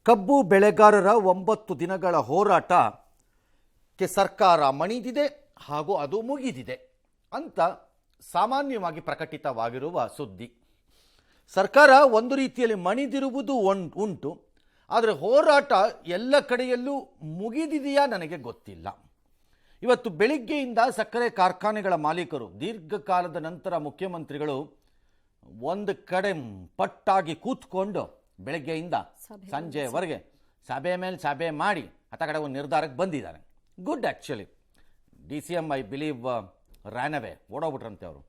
ಕಬ್ಬು ಬೆಳೆಗಾರರ 9 ದಿನಗಳ ಹೋರಾಟಕ್ಕೆ ಸರ್ಕಾರ ಮಣಿದಿದೆ ಹಾಗೂ ಅದು ಮುಗಿದಿದೆ ಅಂತ ಸಾಮಾನ್ಯವಾಗಿ ಪ್ರಕಟಿತವಾಗಿರುವ ಸುದ್ದಿ. ಸರ್ಕಾರ ಒಂದು ರೀತಿಯಲ್ಲಿ ಮಣಿದಿರುವುದು ಉಂಟು, ಆದರೆ ಹೋರಾಟ ಎಲ್ಲ ಕಡೆಯಲ್ಲೂ ಮುಗಿದಿದೆಯಾ ನನಗೆ ಗೊತ್ತಿಲ್ಲ. ಇವತ್ತು ಬೆಳಿಗ್ಗೆಯಿಂದ ಸಕ್ಕರೆ ಕಾರ್ಖಾನೆಗಳ ಮಾಲೀಕರು ದೀರ್ಘಕಾಲದ ನಂತರ ಮುಖ್ಯಮಂತ್ರಿಗಳು ಒಂದು ಕಡೆ ಪಟ್ಟಾಗಿ ಕೂತ್ಕೊಂಡು ಬೆಳಗ್ಗೆಯಿಂದ ಸಂಜೆವರೆಗೆ ಸಭೆ ಮೇಲೆ ಸಭೆ ಮಾಡಿ ಹತ್ತ ಕಡೆ ಒಂದು ನಿರ್ಧಾರಕ್ಕೆ ಬಂದಿದ್ದಾರೆ. Good. Actually DCM I believe ran away, ಓಡೋಗ್ಬಿಟ್ರಂತೆ ಅವರು.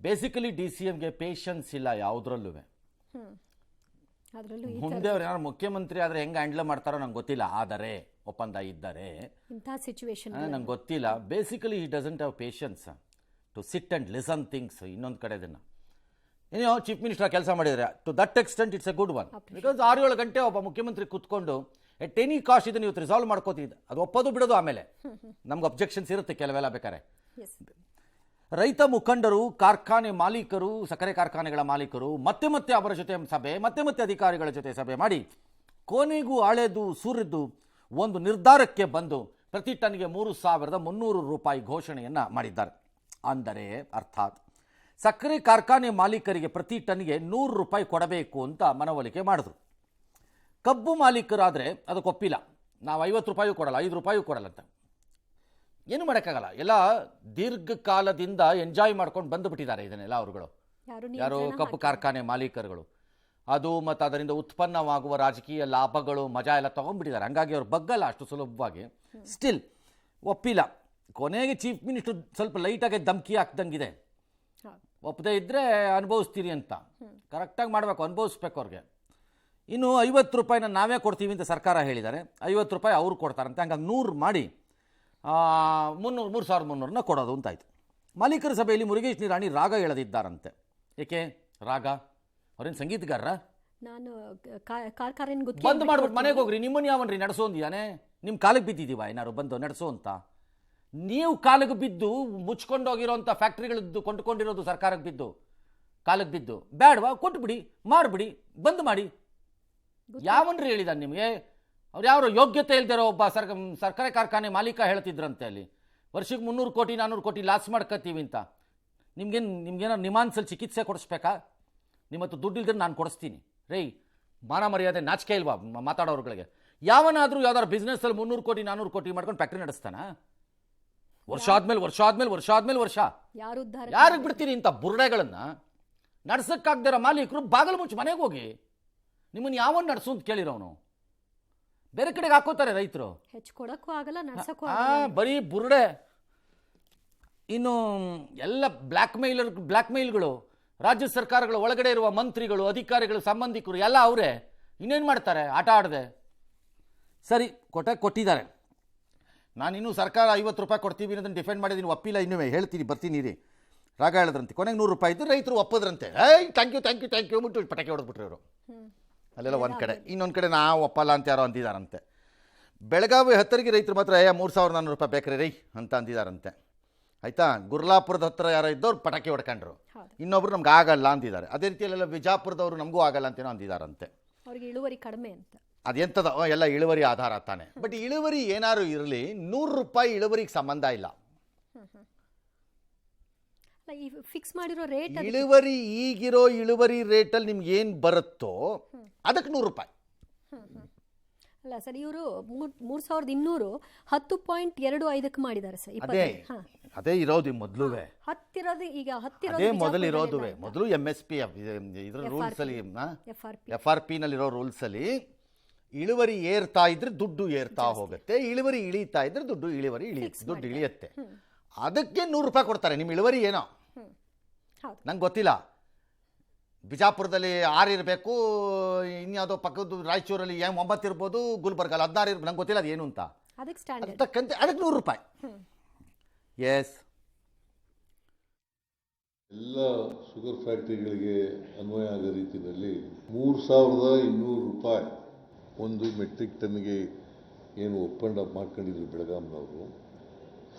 ಬೇಸಿಕಲಿ DCMಗೆ ಪೇಷನ್ಸ್ ಇಲ್ಲ ಯಾವುದ್ರಲ್ಲೂ. ಮುಂದೆ ಅವ್ರು ಏನಾದ್ರು ಮುಖ್ಯಮಂತ್ರಿ ಆದರೆ ಹೆಂಗೆ ಹ್ಯಾಂಡಲ್ ಮಾಡ್ತಾರೋ ನಂಗೆ ಗೊತ್ತಿಲ್ಲ, ಆದರೆ ಒಪ್ಪಂದ ಇದ್ದರೆ ನಂಗೆ ಗೊತ್ತಿಲ್ಲ. Basically he doesn't have patience to sit and listen things. ಇನ್ನೊಂದು ಕಡೆ ಇದನ್ನು ಏನೋ ಚೀಫ್ ಮಿನಿಸ್ಟರ್ ಕೆಲಸ ಮಾಡಿದರೆ to that extent it's a good one. Because 6-7 ಗಂಟೆ ಒಬ್ಬ ಮುಖ್ಯಮಂತ್ರಿ ಕೂತ್ಕೊಂಡು ಎಟ್ ಎನಿ ಕಾಸ್ಟ್ ಇದನ್ನು ಇವತ್ತು ರಿಸಾಲ್ವ್ ಮಾಡ್ಕೋತಿದ್ದೆ. ಅದು ಒಪ್ಪೋದು ಬಿಡೋದು, ಆಮೇಲೆ ನಮ್ಗೆ ಅಬ್ಜೆಕ್ಷನ್ಸ್ ಇರುತ್ತೆ ಕೆಲವೆಲ್ಲ. ಬೇಕಾರೆ ರೈತ ಮುಖಂಡರು, ಕಾರ್ಖಾನೆ ಮಾಲೀಕರು, ಸಕ್ಕರೆ ಕಾರ್ಖಾನೆಗಳ ಮಾಲೀಕರು ಮತ್ತೆ ಅವರ ಜೊತೆ ಸಭೆ, ಮತ್ತೆ ಅಧಿಕಾರಿಗಳ ಜೊತೆ ಸಭೆ ಮಾಡಿ ಕೊನೆಗೂ ಆಳೆದು ಸುರಿದು ಒಂದು ನಿರ್ಧಾರಕ್ಕೆ ಬಂದು ಪ್ರತಿ ಟನ್ಗೆ 3,300 ರೂಪಾಯಿ ಘೋಷಣೆಯನ್ನು ಮಾಡಿದ್ದಾರೆ. ಅಂದರೆ ಅರ್ಥಾತ್ ಸಕ್ಕರೆ ಕಾರ್ಖಾನೆ ಮಾಲೀಕರಿಗೆ ಪ್ರತಿ ಟನ್ಗೆ 100 ರೂಪಾಯಿ ಕೊಡಬೇಕು ಅಂತ ಮನವೊಲಿಕೆ ಮಾಡಿದ್ರು. ಕಬ್ಬು ಮಾಲೀಕರಾದರೆ ಅದಕ್ಕೆ ಒಪ್ಪಿಲ್ಲ, ನಾವು 50 ರೂಪಾಯಿ ಕೊಡಲ್ಲ, 5 ರೂಪಾಯಿ ಕೊಡಲ್ಲ ಅಂತ. ಏನು ಮಾಡೋಕ್ಕಾಗಲ್ಲ, ಎಲ್ಲ ದೀರ್ಘಕಾಲದಿಂದ ಎಂಜಾಯ್ ಮಾಡ್ಕೊಂಡು ಬಂದುಬಿಟ್ಟಿದ್ದಾರೆ ಇದನ್ನೆಲ್ಲ ಅವರುಗಳು. ಯಾರು? ಕಬ್ಬು ಕಾರ್ಖಾನೆ ಮಾಲೀಕರುಗಳು. ಅದು ಮತ್ತು ಅದರಿಂದ ಉತ್ಪನ್ನವಾಗುವ ರಾಜಕೀಯ ಲಾಭಗಳು ಮಜಾ ಎಲ್ಲ ತೊಗೊಂಡ್ಬಿಟ್ಟಿದ್ದಾರೆ. ಹಂಗಾಗಿ ಅವ್ರು ಬಗ್ಗಲ್ಲ ಅಷ್ಟು ಸುಲಭವಾಗಿ. ಸ್ಟಿಲ್ ಒಪ್ಪಿಲ್ಲ. ಕೊನೆಗೆ ಚೀಫ್ ಮಿನಿಸ್ಟರ್ ಸ್ವಲ್ಪ ಲೈಟಾಗಿ ಧಮ್ಕಿ ಹಾಕ್ದಂಗಿದೆ, ಒಪ್ಪದೇ ಇದ್ದರೆ ಅನುಭವಿಸ್ತೀರಿ ಅಂತ. ಕರೆಕ್ಟಾಗಿ ಮಾಡಬೇಕು, ಅನುಭವಿಸ್ಬೇಕು ಅವ್ರಿಗೆ. ಇನ್ನು 50 ರೂಪಾಯಿನ ನಾವೇ ಕೊಡ್ತೀವಿ ಅಂತ ಸರ್ಕಾರ ಹೇಳಿದ್ದಾರೆ, 50 ರೂಪಾಯಿ ಅವ್ರು ಕೊಡ್ತಾರಂತೆ. ಹಂಗಾಗಿ 100 ಮಾಡಿ 3,300 ಕೊಡೋದು ಅಂತಾಯಿತು. ಮಾಲೀಕರ ಸಭೆಯಲ್ಲಿ ಮುರುಗೇಶ್ ನಿರಾಣಿ ರಾಗ ಎಳೆದಿದ್ದಾರಂತೆ. ಏಕೆ ರಾಗ? ಅವ್ರೇನು ಸಂಗೀತಗಾರರ? ನಾನು ಬಂದು ಮಾಡ್ಬಿಟ್ಟು ಮನೆಗೆ ಹೋಗ್ರಿ, ನಿಮ್ಮನ್ನು ಯಾವನ್ರಿ ನಡೆಸೋಂದಿದ್ದಾನೆ? ನಿಮ್ಮ ಕಾಲಿಗೆ ಬಿದ್ದಿದ್ದೀವ ಏನಾರು ಬಂದು ನಡೆಸೋ ಅಂತ? ನೀವು ಕಾಲಿಗೆ ಬಿದ್ದು ಮುಚ್ಕೊಂಡೋಗಿರೋಂಥ ಫ್ಯಾಕ್ಟ್ರಿಗಳದ್ದು ಕೊಂಡುಕೊಂಡಿರೋದು ಸರ್ಕಾರಕ್ಕೆ ಬಿದ್ದು ಕಾಲಿಗೆ ಬಿದ್ದು ಬೇಡವಾ? ಕೊಟ್ಟುಬಿಡಿ, ಮಾಡಿಬಿಡಿ, ಬಂದ್ ಮಾಡಿ. ಯಾವನ್ರಿ ಹೇಳಿದಾನೆ ನಿಮಗೆ? ಅವ್ರು ಯಾರು ಯೋಗ್ಯತೆ ಇಲ್ದಿರೋ ಒಬ್ಬ ಸರ್ಕಾರಿ ಕಾರ್ಖಾನೆ ಮಾಲೀಕ ಹೇಳ್ತಿದ್ರಂತೆ ಅಲ್ಲಿ ವರ್ಷಕ್ಕೆ 300 ಕೋಟಿ 400 ಕೋಟಿ ಲಾಸ್ ಮಾಡ್ಕೊತೀವಿ ಅಂತ. ನಿಮ್ಗೇನೋ ನಿಮಾನ್ಸಲ್ಲಿ ಚಿಕಿತ್ಸೆ ಕೊಡಿಸ್ಬೇಕಾ? ನಿಮ್ಮತ್ತು ದುಡ್ಡು ಇಲ್ದ್ರೆ ನಾನು ಕೊಡಿಸ್ತೀನಿ ರೈ. ಮಾನ ಮರ್ಯಾದೆ ನಾಚಿಕೆ ಇಲ್ವಾ ಮಾತಾಡೋರುಗಳಿಗೆ? ಯಾವನಾದರೂ ಯಾವ್ದಾದ್ರು ಬಿಸ್ನೆಸ್ಸಲ್ಲಿ 300 ಕೋಟಿ 400 ಕೋಟಿ ಮಾಡ್ಕೊಂಡು ಫ್ಯಾಕ್ಟ್ರಿ ನಡೆಸ್ತಾನ? ವರ್ಷ ಆದ್ಮೇಲೆ ವರ್ಷ ಯಾರಿಗೆ ಬಿಡ್ತೀರಿ ಇಂಥ ಬುರ್ಡೆಗಳನ್ನ? ನಡ್ಸಕ್ಕಾಗ್ದಿರೋ ಮಾಲೀಕರು ಬಾಗಿಲು ಮುಚ್ಚಿ ಮನೆಗೆ ಹೋಗಿ. ನಿಮ್ಮನ್ನು ಯಾವನ್ ನಡೆಸು ಅಂತ ಕೇಳಿರೋನು? ಬೇರೆ ಕಡೆಗೆ ಹಾಕೋತಾರೆ ರೈತರು. ಬರೀ ಬುರ್ಡೆ. ಇನ್ನು ಎಲ್ಲ ಬ್ಲ್ಯಾಕ್ ಮೇಲ್ಗಳು. ರಾಜ್ಯ ಸರ್ಕಾರಗಳ ಒಳಗಡೆ ಇರುವ ಮಂತ್ರಿಗಳು, ಅಧಿಕಾರಿಗಳು, ಸಂಬಂಧಿಕರು ಎಲ್ಲ ಅವರೇ. ಇನ್ನೇನು ಮಾಡ್ತಾರೆ? ಆಟ ಆಡದೆ. ಸರಿ, ಕೊಟ್ಟಿದ್ದಾರೆ. ನಾನಿನ್ನೂ ಸರ್ಕಾರ 50 ರೂಪಾಯಿ ಕೊಡ್ತೀವಿ ಅನ್ನೋದನ್ನು ಡಿಫೆಂಡ್ ಮಾಡಿದ್ದೀನಿ, ಒಪ್ಪಿಲ್ಲ. ಇನ್ನೂ ಹೇಳ್ತೀನಿ, ಬರ್ತೀನಿ ರೀ. ರಾಗ ಹೇಳಿದ್ರಂತೆ. ಕೊನೆಗೆ 100 ರೂಪಾಯಿ ಇದ್ದು ರೈತರು ಒಪ್ಪದ್ರಂತೆ. ಥ್ಯಾಂಕ್ ಯು ಬಿಟ್ಟು ಪಟಾಕಿ ಹೊಡೆದ್ಬಿಟ್ರು ಇವರು. ಅಲ್ಲೆಲ್ಲ ಒಂದು ಕಡೆ. ಇನ್ನೊಂದು ಕಡೆ ನಾವು ಒಪ್ಪಲ್ಲ ಅಂತ ಯಾರೋ ಅಂದಿದ್ದಾರಂತೆ. ಬೆಳಗಾವಿ ಹತ್ತರಿಗೆ ರೈತರು ಮಾತ್ರ 3,400 ರೂಪಾಯಿ ಬೇಕ್ರಿ ರೈ ಅಂತ ಅಂದಿದ್ದಾರಂತೆ. ಆಯಿತಾ? ಗುರ್ಲಾಪುರದ ಹತ್ತಿರ ಯಾರೋ ಇದ್ದವ್ರು ಪಟಾಕಿ ಹೊಡ್ಕೊಂಡ್ರು. ಇನ್ನೊಬ್ರು ನಮ್ಗೆ ಆಗಲ್ಲ ಅಂದಿದ್ದಾರೆ. ಅದೇ ರೀತಿಯಲ್ಲೆಲ್ಲ ವಿಜಾಪುರದವರು ನಮಗೂ ಆಗಲ್ಲ ಅಂತೇನೋ ಅಂದಿದ್ದಾರಂತೆ. ಅವ್ರಿಗೆ ಇಳುವರಿ ಕಡಿಮೆ ಅಂತ. ಅದೆಂಥದ ಎಲ್ಲ ಇಳುವರಿ ಆಧಾರ ತಾನೆ. ಬಟ್ ಇಳುವರಿ ಏನಾರು ಇರಲಿ, 100 ರೂಪಾಯಿ ಇಳುವರಿಗೆ ಸಂಬಂಧ ಇಲ್ಲ. ಫಿಕ್ಸ್ ಮಾಡಿರೋ ರೇಟ್ ಇಳುವರಿ ಈಗಿರೋ ಇಳುವರಿ ರೇಟಲ್ಲಿ ನಿಮ್ಗೆ ಏನು ಬರುತ್ತೋ ಅದಕ್ಕೆ 100 ರೂಪಾಯಿ ಅಲ್ಲ ಸರ್. ಇವರು 3,200 10.25 ಮಾಡಿದ್ದಾರೆ ಸರ್. ಅದೇ ಇರೋದು ಮೊದಲುವೆ. ಹತ್ತಿರೋದು ಈಗ ಅದೇ ಮೊದಲು ಇರೋದುವೆ. ಮೊದಲು MSP ಇದ್ರ ರೂಲ್ಸ್ ಅಲ್ಲಿ, FRP ನಲ್ಲಿರೋ ರೂಲ್ಸ್ ಅಲ್ಲಿ ಇಳುವರಿ ಏರ್ತಾ ಇದ್ರೆ ದುಡ್ಡು ಏರ್ತಾ ಹೋಗುತ್ತೆ, ಇಳುವರಿ ಇಳೀತಾ ಇದ್ರೆ ದುಡ್ಡು ಇಳಿಯುತ್ತೆ. ಅದಕ್ಕೆ 100 ರೂಪಾಯಿ ಕೊಡ್ತಾರೆ. ನಿಮ್ಮ ಇಳುವರಿ ಏನೋ ನಂಗೆ ಗೊತ್ತಿಲ್ಲ. ಬಿಜಾಪುರದಲ್ಲಿ 6 ಇರಬೇಕು, ಇನ್ಯಾವುದೋ ಪಕ್ಕದ ರಾಯಚೂರಲ್ಲಿ 9 ಇರ್ಬೋದು, ಗುಲ್ಬರ್ಗಲ್ಲಿ 16 ಇರ್ಬೋದು, ನಂಗೆ ಗೊತ್ತಿಲ್ಲ ಅದು ಏನು ಅಂತ. ಅದಕ್ಕೆ 100 ರೂಪಾಯಿ. ಎಸ್, ಎಲ್ಲ ಶುಗರ್ ಫ್ಯಾಕ್ಟ್ರಿಗಳಿಗೆ ಅನ್ವಯ ಆಗೋ ರೀತಿಯಲ್ಲಿ 3,200 ರೂಪಾಯಿ ಒಂದು ಮೆಟ್ರಿಕ್ ಟನ್ಗೆ ಏನು ಒಪ್ಪಂದ ಮಾಡ್ಕೊಂಡಿದ್ರು ಬೆಳಗಾಂನವರು.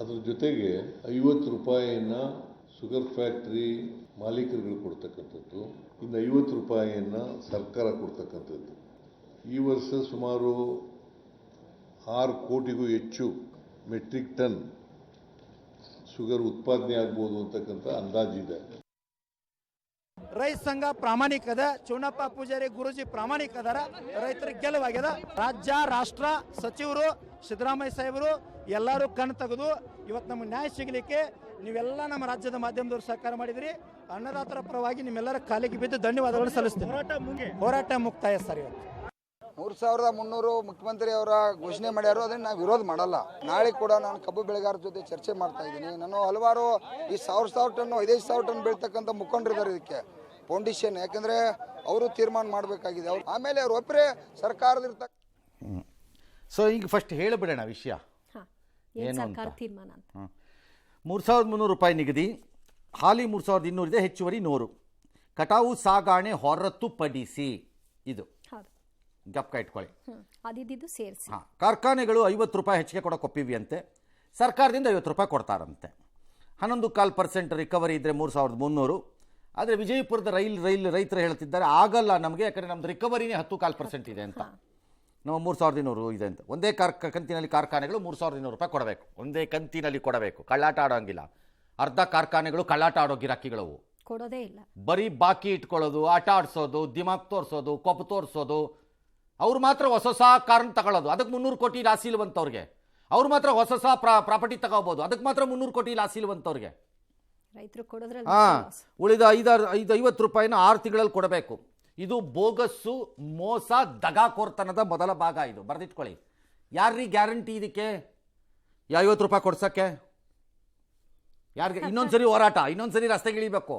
ಅದ್ರ ಜೊತೆಗೆ 50 ರೂಪಾಯಿಯನ್ನು ಶುಗರ್ ಫ್ಯಾಕ್ಟ್ರಿ ಮಾಲೀಕರುಗಳು ಕೊಡ್ತಕ್ಕಂಥದ್ದು, ಇನ್ನು 50 ರೂಪಾಯಿಯನ್ನು ಸರ್ಕಾರ ಕೊಡ್ತಕ್ಕಂಥದ್ದು. ಈ ವರ್ಷ ಸುಮಾರು 6 ಕೋಟಿಗೂ ಹೆಚ್ಚು ಮೆಟ್ರಿಕ್ ಟನ್ ಶುಗರ್ ಉತ್ಪಾದನೆ ಆಗ್ಬೋದು ಅಂತಕ್ಕಂಥ ಅಂದಾಜಿದೆ. ರೈತ ಸಂಘ ಪ್ರಾಮಾಣಿಕದ, ಚೂಣಪ್ಪ ಪೂಜಾರಿ ಗುರೂಜಿ ಪ್ರಾಮಾಣಿಕದಾರ, ರೈತರಿಗೆ ಗೆಲುವಾಗ್ಯದ. ರಾಜ್ಯ ರಾಷ್ಟ್ರ ಸಚಿವರು ಸಿದ್ದರಾಮಯ್ಯ ಸಾಹೇಬರು ಎಲ್ಲರೂ ಕಣ್ಣು ತೆಗೆದು ಇವತ್ತು ನಮಗೆ ನ್ಯಾಯ ಸಿಗಲಿಕ್ಕೆ ನೀವೆಲ್ಲ ನಮ್ಮ ರಾಜ್ಯದ ಮಾಧ್ಯಮದವರು ಸಹಕಾರ ಮಾಡಿದಿರಿ. ಅನ್ನದಾತರ ಪರವಾಗಿ ನಿಮ್ಮೆಲ್ಲರ ಕಾಲಿಗೆ ಬಿದ್ದು ಧನ್ಯವಾದಗಳು ಸಲ್ಲಿಸ್ತೀನಿ. ಹೋರಾಟ ಮುಕ್ತಾಯ ಸರ್. ಇವತ್ತು 3,300 ಮುಖ್ಯಮಂತ್ರಿ ಅವರ ಘೋಷಣೆ ಮಾಡ್ಯಾರು, ಅದನ್ನು ನಾವು ವಿರೋಧ ಮಾಡಲ್ಲ. ನಾಳೆ ಕೂಡ ನಾನು ಕಬ್ಬು ಬೆಳೆಗಾರರ ಜೊತೆ ಚರ್ಚೆ ಮಾಡ್ತಾ ಇದ್ದೀನಿ. ನಾನು ಹಲವಾರು ಈ 1,000 ಟನ್ 5,000 ಟನ್ ಬೆಳ್ತಕ್ಕಂಥ ಮುಖಂಡರಿದ್ದಾರೆ ಇದಕ್ಕೆ ಫೌಂಡೇಶನ್, ಯಾಕಂದ್ರೆ ಅವರು ತೀರ್ಮಾನ ಮಾಡಬೇಕಾಗಿದೆ. ಅವ್ರು ಆಮೇಲೆ ಅವ್ರು ಒಬ್ಬರೇ ಸರ್ಕಾರದಿರ್ತ. ಸೊ ಈಗ ಫಸ್ಟ್ ಹೇಳಿಬಿಡೋಣ ವಿಷಯ ಏನು ಅಂತ. ಸರ್ಕಾರ ತೀರ್ಮಾನ ಅಂತ 3,300 ರೂಪಾಯಿ ನಿಗದಿ, ಹಾಲಿ 3,200 ಇದೆ, ಹೆಚ್ಚುವರಿ 100. ಕಟಾವು ಸಾಗಾಣೆ ಹೊರತುಪಡಿಸಿ ಇದು ಜ್ಞಾಪಕ ಇಟ್ಕೊಳ್ಳಿ. ಅದಿದ್ದು ಸೇರಿಸಿ. ಹಾಂ, ಕಾರ್ಖಾನೆಗಳು 50 ರೂಪಾಯಿ ಹೆಚ್ಚಿಗೆ ಕೊಡೋಕೆ ಒಪ್ಪಿವಿ ಸರ್ಕಾರದಿಂದ 50 ರೂಪಾಯಿ ಕೊಡ್ತಾರಂತೆ. 11.25% ರಿಕವರಿ ಇದ್ದರೆ 3,300. ಆದರೆ ವಿಜಯಪುರದ ರೈತರು ಹೇಳ್ತಿದ್ದಾರೆ ಆಗಲ್ಲ ನಮಗೆ, ಯಾಕಂದರೆ ನಮ್ಮದು ರಿಕವರಿನೇ 10.25% ಇದೆ ಅಂತ. ನಾವು 3,200 ಇದೆ ಅಂತ. ಒಂದೇ ಕಂತಿನಲ್ಲಿ ಕಾರ್ಖಾನೆಗಳು 3,200 ರೂಪಾಯಿ ಕೊಡಬೇಕು, ಒಂದೇ ಕಂತಿನಲ್ಲಿ ಕೊಡಬೇಕು. ಕಳ್ಳಾಟ ಆಡೋಂಗಿಲ್ಲ. ಅರ್ಧ ಕಾರ್ಖಾನೆಗಳು ಕಳ್ಳಾಟ ಆಡೋ ಗಿರಾಕಿಗಳವು, ಕೊಡೋದೇ ಇಲ್ಲ. ಬರೀ ಬಾಕಿ ಇಟ್ಕೊಳ್ಳೋದು, ಆಟ ಆಡಿಸೋದು, ದಿಮಾಗ್ ತೋರಿಸೋದು, ಕೊಪ್ಪು ತೋರಿಸೋದು. ಅವ್ರು ಮಾತ್ರ ಹೊಸ ಕಾರಣ ತಗೊಳ್ಳೋದು, ಅದಕ್ಕೆ 300 ಕೋಟಿ ಲಾಸ್ ಇಲ್ವಂತವ್ರಿಗೆ. ಅವ್ರು ಮಾತ್ರ ಹೊಸ ಪ್ರಾಪರ್ಟಿ ತಗೋಬೋದು, ಅದಕ್ಕೆ ಮಾತ್ರ 300 ಕೋಟಿ ಲಾಸ್ ಇಲ್ವಂತವ್ರಿಗೆ. ರೈತರು ಕೊಡೋದ್ರಲ್ಲಿ ಉಳಿದ 50 ರೂಪಾಯಿನ 6 ತಿಂಗಳಲ್ಲಿ ಕೊಡಬೇಕು. ಇದು ಬೋಗಸ್ಸು, ಮೋಸ, ದಗಾಕೋರ್ತನದ ಮೊದಲ ಭಾಗ. ಇದು ಬರೆದಿಟ್ಕೊಳ್ಳಿ. ಯಾರ್ರೀ ಗ್ಯಾರಂಟಿ ಇದಕ್ಕೆ 50 ರೂಪಾಯಿ ಕೊಡ್ಸೋಕ್ಕೆ? ಯಾರಿಗೆ? ಇನ್ನೊಂದ್ಸರಿ ಹೋರಾಟ, ಇನ್ನೊಂದ್ಸರಿ ರಸ್ತೆಗೆ ಇಳಿಬೇಕು.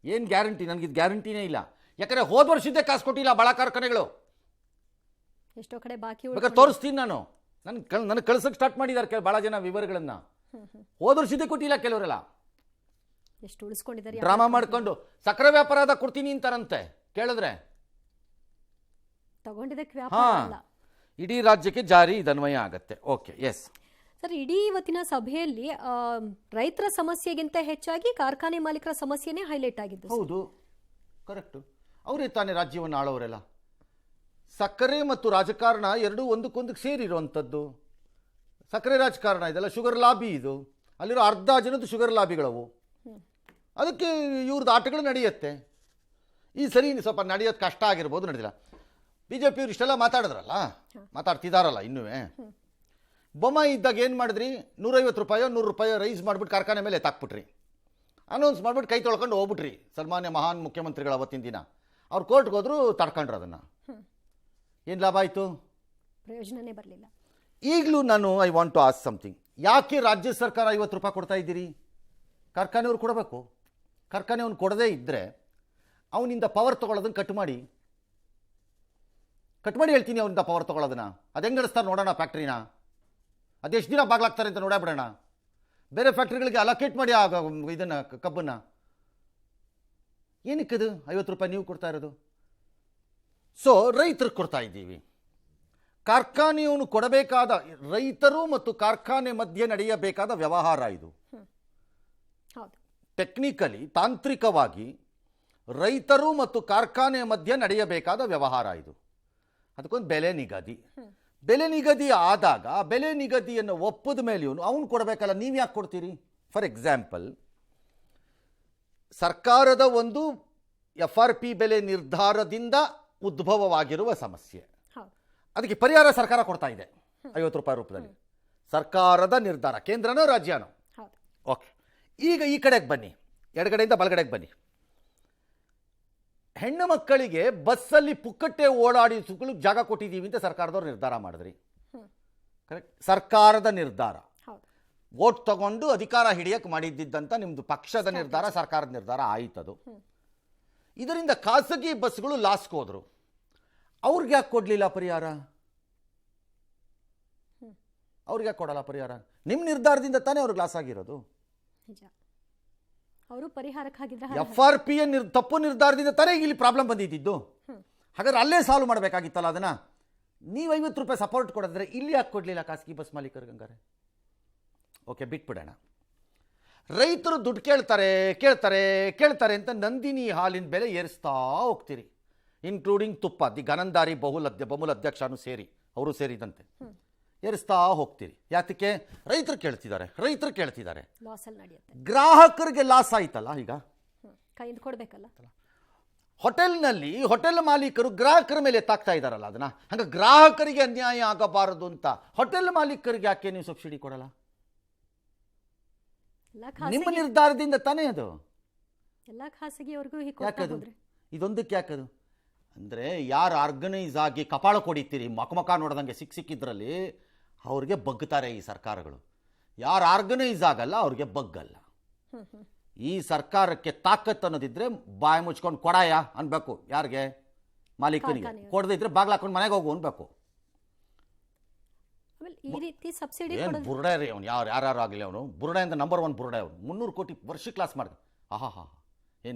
ಏನು ಗ್ಯಾರಂಟಿ? ನನಗಿದು ಗ್ಯಾರಂಟಿನೇ ಇಲ್ಲ. ಯಾಕಂದರೆ ಹೋದ ವರ್ಷದ್ದೇ ಕಾಸು ಕೊಟ್ಟಿಲ್ಲ ಭಾಳ ಕಾರ್ಖಾನೆಗಳು. ಎಷ್ಟೋ ಕಡೆ ಬಾಕಿ ಬೇಕಾದ್ರೆ ತೋರಿಸ್ತೀನಿ ನಾನು. ನನಗೆ ಕಳ್ಸಕ್ಕೆ ಸ್ಟಾರ್ಟ್ ಮಾಡಿದ್ದಾರೆ ಭಾಳ ಜನ ವಿವರಗಳನ್ನು. ಹೋದ ವರ್ಷದ್ದೇ ಕೊಟ್ಟಿಲ್ಲ ಕೆಲವರೆಲ್ಲ. ಎಷ್ಟು ಉಳಿಸ್ಕೊಂಡಿದ್ದಾರೆ. ಡ್ರಾಮಾ ಮಾಡ್ಕೊಂಡು ಸಕ್ಕರೆ ವ್ಯಾಪಾರದ ಕೊಡ್ತೀನಿ ಅಂತಾರಂತೆ. ಕೇಳಿದ್ರೆ ತಗೊಂಡಿದ್ದಕ್ಕೆ ವ್ಯಾಪಾರ ಅಲ್ಲ, ಇಡೀ ರಾಜ್ಯಕ್ಕೆ ಜಾರಿ ಇದನ್ವಯ ಆಗತ್ತೆ. Okay, yes sir. ಇಡೀ ಇವತ್ತಿನ ಸಭೆಯಲ್ಲಿ ರೈತರ ಸಮಸ್ಯೆಗಿಂತ ಹೆಚ್ಚಾಗಿ ಕಾರ್ಖಾನೆ ಮಾಲೀಕರ ಸಮಸ್ಯೆನೇ ಹೈಲೈಟ್ ಆಗಿದ್ದು. ಹೌದು, ಕರೆಕ್ಟು. ಅವರೇ ತಾನೇ ರಾಜ್ಯವನ್ನು ಆಳೋರೆಲ್ಲ. ಸಕ್ಕರೆ ಮತ್ತು ರಾಜಕಾರಣ ಎರಡೂ ಒಂದಕ್ಕೊಂದಕ್ಕೆ ಸೇರಿರುವಂಥದ್ದು. ಸಕ್ಕರೆ ರಾಜಕಾರಣ ಇದೆಲ್ಲ ಶುಗರ್ ಲಾಬಿ. ಇದು ಅಲ್ಲಿರೋ ಅರ್ಧ ಜನದ್ದು ಶುಗರ್ ಲಾಬಿಗಳವು. ಅದಕ್ಕೆ ಇವ್ರದ್ದು ಆಟಗಳು ನಡೆಯುತ್ತೆ. ಈ ಸರಿ ಸ್ವಲ್ಪ ನಡೆಯೋದು ಕಷ್ಟ ಆಗಿರ್ಬೋದು, ನಡೆದಿಲ್ಲ. BJP ಇವ್ರು ಇಷ್ಟೆಲ್ಲ ಮಾತಾಡ್ತಿದಾರಲ್ಲ ಇನ್ನೂ. ಬೊಮ್ಮಾಯಿ ಇದ್ದಾಗ ಏನು ಮಾಡಿದ್ರಿ? 150 ರೂಪಾಯೋ 100 ರೂಪಾಯೋ ರೈಸ್ ಮಾಡಿಬಿಟ್ಟು ಕಾರ್ಖಾನೆ ಮೇಲೆ ಎತ್ತಾಕ್ಬಿಟ್ರಿ. ಅನೌನ್ಸ್ ಮಾಡಿಬಿಟ್ಟು ಕೈ ತೊಳ್ಕೊಂಡು ಹೋಗ್ಬಿಟ್ರಿ. ಸನ್ಮಾನ್ಯ ಮಹಾನ್ ಮುಖ್ಯಮಂತ್ರಿಗಳು ಅವತ್ತಿನ ದಿನ ಅವ್ರು ಕೋರ್ಟ್ಗೆ ಹೋದ್ರು, ತಡ್ಕೊಂಡ್ರು ಅದನ್ನು. ಏನು ಲಾಭ ಆಯಿತು? ಪ್ರಯೋಜನನೇ ಬರಲಿಲ್ಲ. ಈಗಲೂ ನಾನು I want to ask something. ಯಾಕೆ ರಾಜ್ಯ ಸರ್ಕಾರ 50 ರೂಪಾಯಿ ಕೊಡ್ತಾ ಇದ್ದೀರಿ? ಕಾರ್ಖಾನೆಯವ್ರು ಕೊಡಬೇಕು. ಕಾರ್ಖಾನೆಯವ್ನು ಕೊಡದೇ ಇದ್ದರೆ ಅವನಿಂದ ಪವರ್ ತೊಗೊಳ್ಳೋದನ್ನು ಕಟ್ ಮಾಡಿ ಹೇಳ್ತೀನಿ. ಅವನಿಂದ ಪವರ್ ತೊಗೊಳ್ಳೋದನ್ನ ಅದು ಹೆಂಗೆ ನಡೆಸ್ತಾರೆ ನೋಡೋಣ. ಫ್ಯಾಕ್ಟ್ರಿನ ಅದೆಷ್ಟು ದಿನ ಬಾಗ್ಲಾಗ್ತಾರೆ ಅಂತ ನೋಡಬಿಡೋಣ. ಬೇರೆ ಫ್ಯಾಕ್ಟ್ರಿಗಳಿಗೆ ಅಲೋಕೇಟ್ ಮಾಡಿ ಇದನ್ನು ಕಬ್ಬನ್ನು. ಏನಕ್ಕದು 50 ರೂಪಾಯಿ ನೀವು ಕೊಡ್ತಾ ಇರೋದು? ಸೊ ರೈತರಿಗೆ ಕೊಡ್ತಾ ಇದ್ದೀವಿ. ಕಾರ್ಖಾನೆಯವನು ಕೊಡಬೇಕಾದ, ರೈತರು ಮತ್ತು ಕಾರ್ಖಾನೆ ಮಧ್ಯೆ ನಡೆಯಬೇಕಾದ ವ್ಯವಹಾರ ಇದು. ಟೆಕ್ನಿಕಲಿ, ತಾಂತ್ರಿಕವಾಗಿ ರೈತರು ಮತ್ತು ಕಾರ್ಖಾನೆ ಮಧ್ಯೆ ನಡೆಯಬೇಕಾದ ವ್ಯವಹಾರ ಇದು. ಅದಕ್ಕೊಂದು ಬೆಲೆ ನಿಗದಿ. ಬೆಲೆ ನಿಗದಿ ಆದಾಗ ಬೆಲೆ ನಿಗದಿಯನ್ನು ಒಪ್ಪದ ಮೇಲೆ ಅವನು ಕೊಡಬೇಕಲ್ಲ. ನೀವು ಯಾಕೆ ಕೊಡ್ತೀರಿ? ಫಾರ್ ಎಕ್ಸಾಂಪಲ್, ಸರ್ಕಾರದ ಒಂದು FRP ಬೆಲೆ ನಿರ್ಧಾರದಿಂದ ಉದ್ಭವವಾಗಿರುವ ಸಮಸ್ಯೆ, ಅದಕ್ಕೆ ಪರಿಹಾರ ಸರ್ಕಾರ ಕೊಡ್ತಾ ಇದೆ 50 ರೂಪಾಯಿ ರೂಪದಲ್ಲಿ. ಸರ್ಕಾರದ ನಿರ್ಧಾರ, ಕೇಂದ್ರನೋ ರಾಜ್ಯನೋ. ಓಕೆ, ಈಗ ಈ ಕಡೆಗೆ ಬನ್ನಿ, ಎಡಗಡೆಯಿಂದ ಬಲಗಡೆಗೆ ಬನ್ನಿ. ಹೆಣ್ಣು ಮಕ್ಕಳಿಗೆ ಬಸ್ಸಲ್ಲಿ ಪುಕ್ಕಟ್ಟೆ ಓಡಾಡಿಸಲು ಜಾಗ ಕೊಟ್ಟಿದ್ದೀವಿ ಅಂತ ಸರ್ಕಾರದವ್ರು ನಿರ್ಧಾರ ಮಾಡಿದ್ರಿ. ಕರೆಕ್ಟ್? ಸರ್ಕಾರದ ನಿರ್ಧಾರ. ವೋಟ್ ತಗೊಂಡು ಅಧಿಕಾರ ಹಿಡಿಯಕ್ಕೆ ಮಾಡಿದ್ದಂತ ನಿಮ್ಮದು ಪಕ್ಷದ ನಿರ್ಧಾರ, ಸರ್ಕಾರದ ನಿರ್ಧಾರ ಆಯ್ತದು. ಇದರಿಂದ ಖಾಸಗಿ ಬಸ್ಗಳು ಲಾಸ್ಗೆ ಹೋದ್ರು. ಅವ್ರಿಗೆ ಯಾಕೆ ಕೊಡಲಿಲ್ಲ ಪರಿಹಾರ? ಅವ್ರಿಗೆ ಯಾಕೆ ಕೊಡಲ್ಲ ಪರಿಹಾರ? ನಿಮ್ಮ ನಿರ್ಧಾರದಿಂದ ತಾನೇ ಅವ್ರಿಗೆ ಲಾಸ್ ಆಗಿರೋದು. ಅವರು ಪರಿಹಾರಕ್ಕಾಗಿದ್ರೆ FRP ತಪ್ಪು ನಿರ್ಧಾರದಿಂದ ತಾನೇ ಇಲ್ಲಿ ಪ್ರಾಬ್ಲಮ್ ಬಂದಿದ್ದು. ಹಾಗಾದ್ರೆ ಅಲ್ಲೇ ಸಾಲ್ವ್ ಮಾಡಬೇಕಾಗಿತ್ತಲ್ಲ ಅದನ್ನ. ನೀವು 50 ರೂಪಾಯಿ ಸಪೋರ್ಟ್ ಕೊಡಿದ್ರೆ ಇಲ್ಲಿ ಯಾಕೆ ಕೊಡಲಿಲ್ಲ ಖಾಸಗಿ ಬಸ್ ಮಾಲೀಕರಿಗೆ? ಹಂಗಾರೆ ಓಕೆ, ಬಿಟ್ಬಿಡೋಣ. ರೈತರು ದುಡ್ಡು ಕೇಳ್ತಾರೆ ಅಂತ ನಂದಿನಿ ಹಾಲಿನ ಬೆಲೆ ಏರಿಸ್ತಾ ಹೋಗ್ತೀರಿ. ಇನ್ಕ್ಲೂಡಿಂಗ್ ತುಪ್ಪ, ದಿ ಗನಂದಾರಿ ಬಹುಮೂಲ ಅಧ್ಯಕ್ಷನೂ ಸೇರಿ, ಅವರು ಸೇರಿದಂತೆ ಏರಿಸ್ತಾ ಹೋಗ್ತೀರಿ. ಯಾತಕ್ಕೆ? ರೈತರು ಕೇಳ್ತಿದ್ದಾರೆ. ಲಾಸಲ್ಲಿ ನಡೆಯುತ್ತೆ, ಗ್ರಾಹಕರಿಗೆ ಲಾಸ್ ಆಯ್ತಲ್ಲ. ಈಗ ಕೈಯಿಂದ ಕೊಡ್ಬೇಕಲ್ಲ. ಹೋಟೆಲ್ನಲ್ಲಿ ಹೋಟೆಲ್ ಮಾಲೀಕರು ಗ್ರಾಹಕರ ಮೇಲೆ ತಾಕ್ತಾ ಇದ್ದಾರಲ್ಲ ಅದನ್ನ. ಹಂಗೆ ಗ್ರಾಹಕರಿಗೆ ಅನ್ಯಾಯ ಆಗಬಾರದು ಅಂತ ಹೋಟೆಲ್ ಮಾಲೀಕರಿಗೆ ಯಾಕೆ ನೀವು ಸಬ್ಸಿಡಿ ಕೊಡಲ್ಲ? ನಿಮ್ಮ ನಿರ್ಧಾರದಿಂದ ತಾನೇ ಅದು. ಎಲ್ಲ ಖಾಸಗಿಯವ್ರಿಗೂ ಯಾಕದು? ಇದೊಂದಕ್ಕೆ ಯಾಕದು ಅಂದರೆ, ಯಾರು ಆರ್ಗನೈಸ್ ಆಗಿ ಕಪಾಳ ಕೊಡಿತೀರಿ ಮಕ ನೋಡ್ದಂಗೆ ಸಿಕ್ಕಿದ್ರಲ್ಲಿ ಅವ್ರಿಗೆ ಬಗ್ತಾರೆ ಈ ಸರ್ಕಾರಗಳು. ಯಾರು ಆರ್ಗನೈಸ್ ಆಗಲ್ಲ ಅವ್ರಿಗೆ ಬಗ್ಗಲ್ಲ. ಈ ಸರ್ಕಾರಕ್ಕೆ ತಾಕತ್ತು ಅನ್ನೋದಿದ್ರೆ ಬಾಯಿ ಮುಚ್ಕೊಂಡು ಕೊಡಾಯ ಅನ್ಬೇಕು. ಯಾರಿಗೆ? ಮಾಲೀಕನಿಗೆ. ಕೊಡದಿದ್ರೆ ಬಾಗ್ಲ ಹಾಕೊಂಡು ಮನೆಗೆ ಹೋಗು ಅನ್ಬೇಕು. ಈ ರೀತಿ ಸಬ್ಸಿಡಿ ಏನು ಬುರುಡೆ ರೀ ಅವನು, ಯಾರು ಆಗಲಿ ಅವನು ಬುರುಡೆಯಿಂದ ನಂಬರ್ 1 ಬುರುಡೆ ಅವನು. 300 ಕೋಟಿ ವರ್ಷ ಕ್ಲಾಸ್ ಮಾಡಿದೆ. ಆಹಾ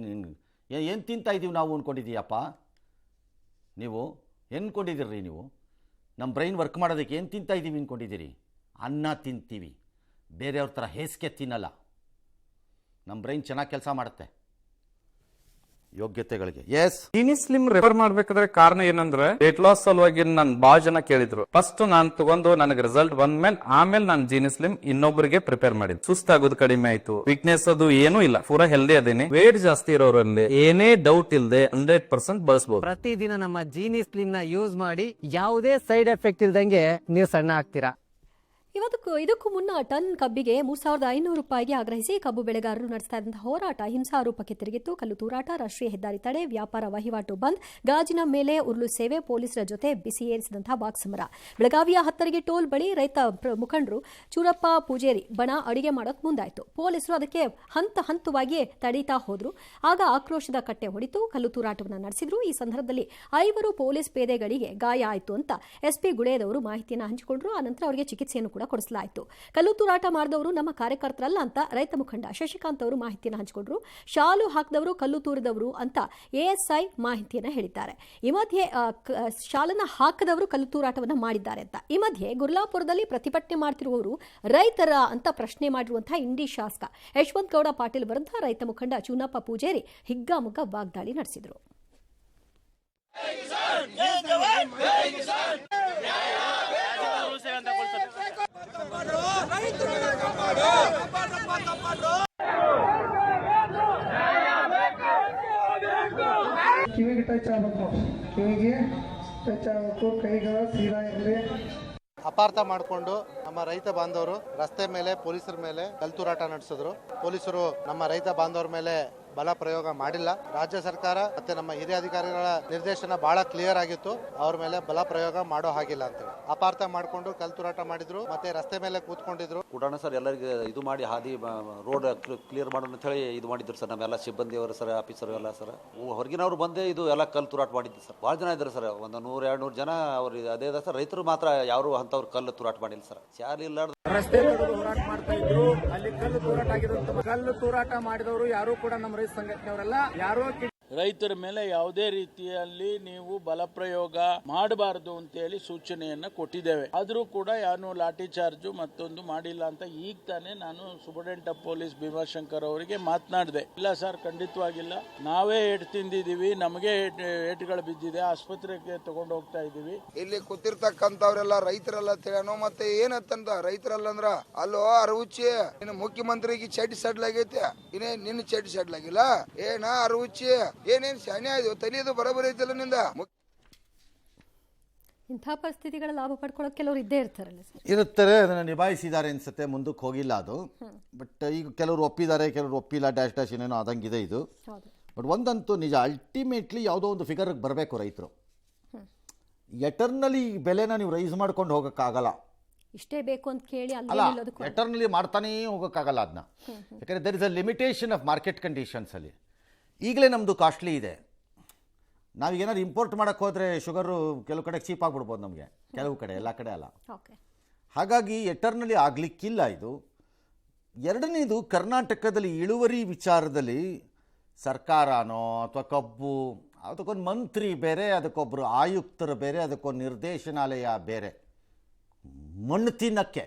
ಏನು ತಿಂತಾ ಇದ್ದೀವಿ ನಾವು ಅಂದ್ಕೊಂಡಿದ್ದೀಯಪ್ಪ ನೀವು? ಅಂದ್ಕೊಂಡಿದ್ದೀರಿ ನೀವು? ನಮ್ಮ ಬ್ರೈನ್ ವರ್ಕ್ ಮಾಡೋದಕ್ಕೆ ಏನು ತಿಂತಾ ಇದ್ದೀವಿ ಅಂದ್ಕೊಂಡಿದ್ದೀರಿ? ಅನ್ನ ತಿಂತೀವಿ, ಬೇರೆಯವ್ರ ಥರ ಹೇಸಿಗೆ ತಿನ್ನಲ್ಲ. ನಮ್ಮ ಬ್ರೈನ್ ಚೆನ್ನಾಗಿ ಕೆಲಸ ಮಾಡುತ್ತೆ ಯೋಗ್ಯತೆಗಳಿಗೆ. ಎಸ್, ಜೀನಿ ಸ್ಲಿಮ್ ರೆಫರ್ ಮಾಡ್ಬೇಕಾದ್ರೆ ಕಾರಣ ಏನಂದ್ರೆ, ವೇಟ್ ಲಾಸ್ ಸಲುವಾಗಿ ನನ್ ಬಾಳ ಜನ ಕೇಳಿದ್ರು. ಫಸ್ಟ್ ನಾನ್ ತಗೊಂಡು ನನಗೆ ರಿಸಲ್ಟ್ ಬಂದ್ಮೇಲೆ ಆಮೇಲೆ ನಾನು ಜೀನಿ ಸ್ಲಿಮ್ ಇನ್ನೊಬ್ಬರಿಗೆ ಪ್ರಿಪೇರ್ ಮಾಡಿದ್ದೆ. ಸುಸ್ತಾಗೋದು ಕಡಿಮೆ ಆಯ್ತು, ವೀಕ್ನೆಸ್ ಅದು ಏನೂ ಇಲ್ಲ, ಪೂರಾ ಹೆಲ್ದಿ ಅದೇನಿ. ವೇಟ್ ಜಾಸ್ತಿ ಇರೋರಲ್ಲಿ ಏನೇ ಡೌಟ್ ಇಲ್ಲದೆ 100% ಬಳಸಬಹುದು. ಪ್ರತಿದಿನ ನಮ್ಮ ಜೀನಿ ಸ್ಲಿಮ್ ನ ಯೂಸ್ ಮಾಡಿ ಯಾವುದೇ ಸೈಡ್ ಎಫೆಕ್ಟ್ ಇಲ್ದಂಗೆ ನೀವು ಸಣ್ಣ ಆಗ್ತೀರಾ. ಇದಕ್ಕೂ ಮುನ್ನ ಟನ್ ಕಬ್ಬಿಗೆ 3,500 ರೂಪಾಯಿಗೆ ಆಗ್ರಹಿಸಿ ಕಬ್ಬು ಬೆಳೆಗಾರರು ನಡೆಸ್ತಾ ಇದ್ದಂತಹ ಹೋರಾಟ ಹಿಂಸಾರೂಪಕ್ಕೆ ತಿರುಗಿತ್ತು. ಕಲ್ಲು ತೂರಾಟ, ರಾಷ್ಟ್ರೀಯ ಹೆದ್ದಾರಿ ತಡೆ, ವ್ಯಾಪಾರ ವಹಿವಾಟು ಬಂದ್, ಗಾಜಿನ ಮೇಲೆ ಉರುಳು ಸೇವೆ, ಪೊಲೀಸರ ಜೊತೆ ಬಿಸಿ ಏರಿಸಿದಂತಹ ವಾಕ್ಸಮರ. ಬೆಳಗಾವಿಯ ಹತ್ತರಿಗೆ ಟೋಲ್ ಬಳಿ ರೈತ ಮುಖಂಡರು ಚೂರಪ್ಪ ಪೂಜೇರಿ ಬಣ ಅಡಿಗೆ ಮಾಡೋಕೆ ಮುಂದಾಯಿತು. ಪೊಲೀಸರು ಅದಕ್ಕೆ ಹಂತವಾಗಿ ತಡೀತಾ ಹೋದ್ರು. ಆಗ ಆಕ್ರೋಶದ ಕಟ್ಟೆ ಹೊಡಿತು, ಕಲ್ಲು ತೂರಾಟವನ್ನು ನಡೆಸಿದ್ರು. ಈ ಸಂದರ್ಭದಲ್ಲಿ 5 ಪೊಲೀಸ್ ಪೇದೆಗಳಿಗೆ ಗಾಯ ಆಯಿತು ಅಂತ ಎಸ್ಪಿ ಗುಳೇದವರು ಮಾಹಿತಿಯನ್ನು ಹಂಚಿಕೊಂಡ್ರು. ಆನಂತರ ಅವರಿಗೆ ಚಿಕಿತ್ಸೆಯನ್ನು ಕೂಡ ಕೊಡಿಸಲಾಯಿತು. ಕಲ್ಲು ತೂರಾಟ ಮಾಡಿದವರು ನಮ್ಮ ಕಾರ್ಯಕರ್ತರಲ್ಲ ಅಂತ ರೈತ ಮುಖಂಡ ಶಶಿಕಾಂತ್ ಅವರು ಮಾಹಿತಿಯನ್ನು ಹಂಚಿಕೊಂಡ್ರು. ಶಾಲು ಹಾಕಿದವರು ಕಲ್ಲು ತೂರಿದವರು ಅಂತ ಎಎಸ್ಐ ಮಾಹಿತಿಯನ್ನು ಹೇಳಿದ್ದಾರೆ. ಈ ಮಧ್ಯೆ ಶಾಲನ್ನ ಹಾಕದವರು ಕಲ್ಲು ತೂರಾಟವನ್ನು ಮಾಡಿದ್ದಾರೆ ಅಂತ. ಈ ಮಧ್ಯೆ ಗುರ್ಲಾಪುರದಲ್ಲಿ ಪ್ರತಿಭಟನೆ ಮಾಡ್ತಿರುವವರು ರೈತರ ಅಂತ ಪ್ರಶ್ನೆ ಮಾಡಿರುವಂತಹ ಇಂಡಿ ಶಾಸಕ ಯಶವಂತ ಗೌಡ ಪಾಟೀಲ್ ವಿರುದ್ಧ ರೈತ ಮುಖಂಡ ಚೂನಪ್ಪ ಪೂಜೇರಿ ಹಿಗ್ಗಾಮುಗ್ಗಾ ವಾಗ್ದಾಳಿ ನಡೆಸಿದರು. ಕಿವಿಗೆ ಟಚ್ ಆಗಬೇಕು, ಕಿವಿಗೆ ಟಚ್ ಆಗಬೇಕು, ಕೈಗಳು ಸೀದಾ ಇರಲಿ. ಅಪಾರ್ಥ ಮಾಡಿಕೊಂಡು ನಮ್ಮ ರೈತ ಬಾಂಧವರು ರಸ್ತೆ ಮೇಲೆ ಪೊಲೀಸರ ಮೇಲೆ ಕಲ್ತೂರಾಟ ನಡೆಸಿದ್ರು. ಪೊಲೀಸರು ನಮ್ಮ ರೈತ ಬಾಂಧವರ ಮೇಲೆ ಬಲ ಪ್ರಯೋಗ ಮಾಡಿಲ್ಲ. ರಾಜ್ಯ ಸರ್ಕಾರ ಮತ್ತೆ ನಮ್ಮ ಹಿರಿಯ ಅಧಿಕಾರಿಗಳ ನಿರ್ದೇಶನ ಬಹಳ ಕ್ಲಿಯರ್ ಆಗಿತ್ತು, ಅವ್ರ ಮೇಲೆ ಬಲ ಪ್ರಯೋಗ ಮಾಡೋ ಹಾಗಿಲ್ಲ ಅಂತೇಳಿ ಅಪಾರ್ಥ ಮಾಡಿಕೊಂಡು ಕಲ್ತೂರಾಟ ಮಾಡಿದ್ರು, ಮತ್ತೆ ರಸ್ತೆ ಮೇಲೆ ಕೂತ್ಕೊಂಡಿದ್ರು. ಕೂಡ ಸರ್ ಎಲ್ಲರಿಗೆ ಇದು ಮಾಡಿ ಹಾದಿ ರೋಡ್ ಕ್ಲಿಯರ್ ಮಾಡೋಣ ಅಂತ ಹೇಳಿ ಇದು ಮಾಡಿದ್ರು ಸರ್. ನಮ್ಮೆಲ್ಲ ಸಿಬ್ಬಂದಿಯವರು ಸರ್, ಆಫೀಸರ್ ಎಲ್ಲ ಸರ್, ಹೊರಗಿನವರು ಬಂದೇ ಇದು ಎಲ್ಲ ಕಲ್ಲು ತೂರಾಟ ಮಾಡಿದ್ದು ಸರ್. ಭಾಳ ಜನ ಇದ್ದಾರೆ ಸರ್, ಒಂದು 100-200 ಜನ ಅವ್ರು ಅದೇ ಸರ್. ರೈತರು ಮಾತ್ರ ಯಾರು ಅಂತವ್ರು ಕಲ್ಲು ತೂರಾಟ ಮಾಡಿಲ್ಲ ಸರ್. ಚಾಲಿ ಇಲ್ಲ ರಸ್ತೆ ಹೋರಾಟ ಮಾಡ್ತಾ ಇದ್ರು, ಅಲ್ಲಿ ಕಲ್ಲು ತೂರಾಟ ಆಗಿರುವಂತ ಕಲ್ಲು ತೂರಾಟ ಮಾಡಿದವರು ಯಾರು ಕೂಡ ನಮ್ಮ ರೈತ ಸಂಘಟನೆಯವರೆಲ್ಲ. ಯಾರೋ ರೈತರ ಮೇಲೆ ಯಾವುದೇ ರೀತಿಯಲ್ಲಿ ನೀವು ಬಲಪ್ರಯೋಗ ಮಾಡಬಾರದು ಅಂತ ಹೇಳಿ ಸೂಚನೆಯನ್ನ ಕೊಟ್ಟಿದ್ದೇವೆ. ಆದರೂ ಕೂಡ ಯಾರು ಲಾಠಿ ಚಾರ್ಜ್ ಮತ್ತೊಂದು ಮಾಡಿಲ್ಲ ಅಂತ ಈಗ ತಾನೇ ನಾನು ಸೂಪರಿಂಟೆಂಡೆಂಟ್ ಆಫ್ ಪೊಲೀಸ್ ಭೀಮಾಶಂಕರ್ ಅವರಿಗೆ ಮಾತನಾಡಿದೆ. ಇಲ್ಲ ಸರ್, ಖಂಡಿತವಾಗಿಲ್ಲ, ನಾವೇ ಏಟು ತಿಂದಿದ್ದೀವಿ, ನಮಗೆ ಏಟುಗಳು ಬಿದ್ದಿದೆ, ಆಸ್ಪತ್ರೆಗೆ ತಗೊಂಡು ಹೋಗ್ತಾ ಇದ್ದೀವಿ. ಇಲ್ಲಿ ಕೂತಿರ್ತಕ್ಕಂಥವ್ರೆಲ್ಲ ರೈತರೆಲ್ಲ ತಿಳಿಯೋ ಮತ್ತೆ ಏನಂತ ರೈತರಲ್ಲ ಅಂದ್ರ ಅಲ್ಲೋ ಅರುಚಿ ಇನ್ನು ಮುಖ್ಯಮಂತ್ರಿಗೆ ಚಡ್ಡಿ ಸಡ್ಲಾಗೈತೆ, ಇನ್ನೇ ನಿನ್ನ ಚಡ್ಡಿ ಸಡ್ಲಾಗಿಲ್ಲ ಏನ ಅರುಚಿ ಏನೇನ್ ಶಾನೆ ಆಯ್ತು ತಲಿಯೋದು ಬರೋಬರಿ ಐತಲ್ಲ ನಿಂದ. ಇಂಥ ಪರಿಸ್ಥಿತಿಗಳ ಲಾಭ ಪಡ್ಕೊಳ್ಳೋಕೆ ಕೆಲವರು ಇದ್ದೇ ಇರ್ತಾರಲ್ಲ ಸರ್. ಇರುತ್ತಾರೆ, ಅದನ್ನು ನಿಭಾಯಿಸಿದ್ದಾರೆ ಅನ್ಸುತ್ತೆ, ಮುಂದಕ್ಕೆ ಹೋಗಿಲ್ಲ ಅದು. ಬಟ್ ಈಗ ಕೆಲವರು ಒಪ್ಪಿದ್ದಾರೆ, ಕೆಲವರು ಒಪ್ಪಿಲ್ಲ, ಡ್ಯಾಶ್ ಏನೇನೋ ಆದಂಗಿದೆ ಇದು. ಬಟ್ ಒಂದಂತೂ ನಿಜ, ಅಲ್ಟಿಮೇಟ್ಲಿ ಯಾವುದೋ ಒಂದು ಫಿಗರ್ಗೆ ಬರಬೇಕು ರೈತರು. ಎಟರ್ನಲಿ ಬೆಲೆನ ನೀವು ರೈಸ್ ಮಾಡ್ಕೊಂಡು ಹೋಗೋಕ್ಕಾಗಲ್ಲ. ಇಷ್ಟೇ ಬೇಕು ಅಂತ ಕೇಳಿ ಅಲ್ಲ, ಎಟರ್ನಲಿ ಮಾಡ್ತಾನೇ ಹೋಗೋಕ್ಕಾಗಲ್ಲ ಅದನ್ನ. ಯಾಕಂದರೆ there is a limitation of market ಕಂಡೀಷನ್ಸಲ್ಲಿ. ಈಗಲೇ ನಮ್ಮದು ಕಾಸ್ಟ್ಲಿ ಇದೆ. ನಾವೀಗೇನಾದ್ರು ಇಂಪೋರ್ಟ್ ಮಾಡೋಕ್ಕೆ ಹೋದರೆ ಶುಗರು ಕೆಲವು ಕಡೆ ಚೀಪ್ ಆಗಿಬಿಡ್ಬೋದು ನಮಗೆ, ಕೆಲವು ಕಡೆ, ಎಲ್ಲ ಕಡೆ ಅಲ್ಲ. ಹಾಗಾಗಿ ಎಟರ್ನಲಿ ಆಗಲಿಕ್ಕಿಲ್ಲ ಇದು. ಎರಡನೇದು, ಕರ್ನಾಟಕದಲ್ಲಿ ಇಳುವರಿ ವಿಚಾರದಲ್ಲಿ ಸರ್ಕಾರನೋ ಅಥವಾ ಕಬ್ಬು ಅದಕ್ಕೊಂದು ಮಂತ್ರಿ ಬೇರೆ, ಅದಕ್ಕೊಬ್ಬರು ಆಯುಕ್ತರು ಬೇರೆ, ಅದಕ್ಕೊಂದು ನಿರ್ದೇಶನಾಲಯ ಬೇರೆ. ಮಣ್ಣು ತಿನ್ನಕ್ಕೆ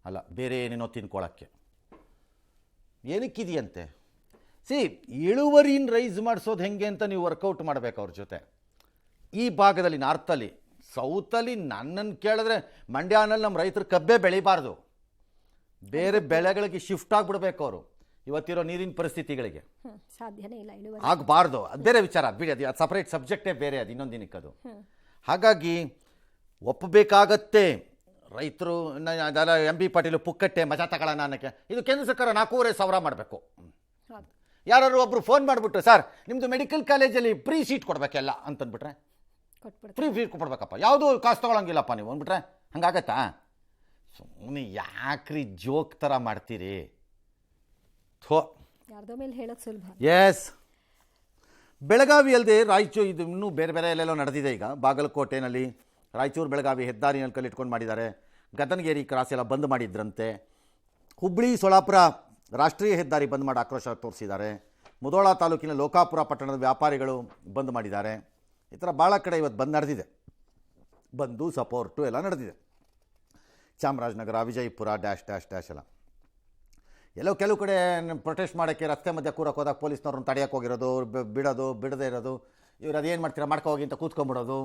ಅಲ್ಲ, ಬೇರೆ ಏನೇನೋ ತಿನ್ಕೊಳ್ಳೋಕ್ಕೆ ಏನಕ್ಕಿದೆಯಂತೆ. ಇಳುವರಿನ ರೈಸ್ ಮಾಡಿಸೋದು ಹೆಂಗೆ ಅಂತ ನೀವು ವರ್ಕೌಟ್ ಮಾಡಬೇಕು ಅವ್ರ ಜೊತೆ. ಈ ಭಾಗದಲ್ಲಿ ನಾರ್ತಲ್ಲಿ, ಸೌತಲ್ಲಿ ನನ್ನನ್ನು ಕೇಳಿದ್ರೆ ಮಂಡ್ಯನಲ್ಲಿ ನಮ್ಮ ರೈತರು ಕಬ್ಬೆ ಬೆಳಿಬಾರ್ದು, ಬೇರೆ ಬೆಳೆಗಳಿಗೆ ಶಿಫ್ಟ್ ಆಗಿಬಿಡ್ಬೇಕು ಅವರು ಇವತ್ತಿರೋ ನೀರಿನ ಪರಿಸ್ಥಿತಿಗಳಿಗೆ. ಸಾಧ್ಯನೇ ಇಲ್ಲ ಇಳುವರಿ ಆಗಬಾರ್ದು, ಅದು ಬೇರೆ ವಿಚಾರ ಬಿಡಿ, ಅದು ಸಪ್ರೇಟ್ ಸಬ್ಜೆಕ್ಟೇ ಬೇರೆ, ಅದು ಇನ್ನೊಂದು ದಿನಕ್ಕೆ ಅದು. ಹಾಗಾಗಿ ಒಪ್ಪಬೇಕಾಗತ್ತೆ ರೈತರು. ಅದೆಲ್ಲ ಎಂ ಬಿ ಪಾಟೀಲು ಪುಕ್ಕಟ್ಟೆ ಮಜಾ ತಗೊಳ್ಳೋಣ ಅನ್ನೋಕ್ಕೆ ಇದು ಕೇಂದ್ರ ಸರ್ಕಾರ 4,500 ಮಾಡಬೇಕು. ಯಾರು ಒಬ್ಬರು ಫೋನ್ ಮಾಡಿಬಿಟ್ರು, ಸರ್ ನಿಮ್ಮದು ಮೆಡಿಕಲ್ ಕಾಲೇಜಲ್ಲಿ ಫ್ರೀ ಸೀಟ್ ಕೊಡಬೇಕೆಲ್ಲ ಅಂತಂದ್ಬಿಟ್ರೆ, ಫ್ರೀ ಸೀಟ್ ಕೊಡ್ಬೇಕಪ್ಪ, ಯಾವುದೂ ಕಾಸು ತೊಗೊಳಂಗಿಲ್ಲಪ್ಪ ನೀವು ಅಂದ್ಬಿಟ್ರೆ ಹಂಗಾಗತ್ತಾ? ಸುಮ್ಮನೆ ಯಾಕ್ರಿ ಜೋಕ್ ಥರ ಮಾಡ್ತೀರಿ? ಯಾರ್ದೋ ಮೇಲೆ ಹೇಳೋಕೆ ಸುಲಭ. ಎಸ್, ಬೆಳಗಾವಿ ಅಲ್ಲದೆ ರಾಯಚೂರು, ಇದು ಇನ್ನೂ ಬೇರೆ ಬೇರೆ ಎಲ್ಲೆಲ್ಲೋ ನಡೆದಿದೆ. ಈಗ ಬಾಗಲಕೋಟೆನಲ್ಲಿ ರಾಯಚೂರು ಬೆಳಗಾವಿ ಹೆದ್ದಾರಿನಲ್ಲಿ ಕಲ್ಲಿಟ್ಕೊಂಡು ಮಾಡಿದ್ದಾರೆ. ಗದನಗೇರಿ ಕ್ರಾಸ್ ಎಲ್ಲ ಬಂದ್ ಮಾಡಿದ್ರಂತೆ. ಹುಬ್ಬಳ್ಳಿ ಸೊಳಾಪುರ ರಾಷ್ಟ್ರೀಯ ಹೆದ್ದಾರಿ ಬಂದ್ ಮಾಡಿ ಆಕ್ರೋಶ ತೋರಿಸಿದ್ದಾರೆ. ಮುಧೋಳ ತಾಲೂಕಿನ ಲೋಕಾಪುರ ಪಟ್ಟಣದ ವ್ಯಾಪಾರಿಗಳು ಬಂದ್ ಮಾಡಿದ್ದಾರೆ. ಈ ಥರ ಭಾಳ ಕಡೆ ಇವತ್ತು ಬಂದ್ ನಡೆದಿದೆ, ಬಂದು ಸಪೋರ್ಟು ಎಲ್ಲ ನಡೆದಿದೆ. Chamarajanagar, Vijayapura dash dash dash ಎಲ್ಲ ಕೆಲವು ಕಡೆ ಪ್ರೊಟೆಸ್ಟ್ ಮಾಡೋಕ್ಕೆ ರಸ್ತೆ ಮಧ್ಯೆ ಕೂರಕ್ಕೆ ಹೋದಾಗ ಪೊಲೀಸ್ನವ್ರನ್ನ ತಡೆಯೋಕೆ ಹೋಗಿರೋದು, ಬಿಡೋದು, ಬಿಡದೇ ಇರೋದು, ಇವ್ರು ಅದೇನು ಮಾಡ್ತೀರಾ ಮಾಡ್ಕೋಗಿ ಅಂತ ಕೂತ್ಕೊಂಡ್ಬಿಡೋದು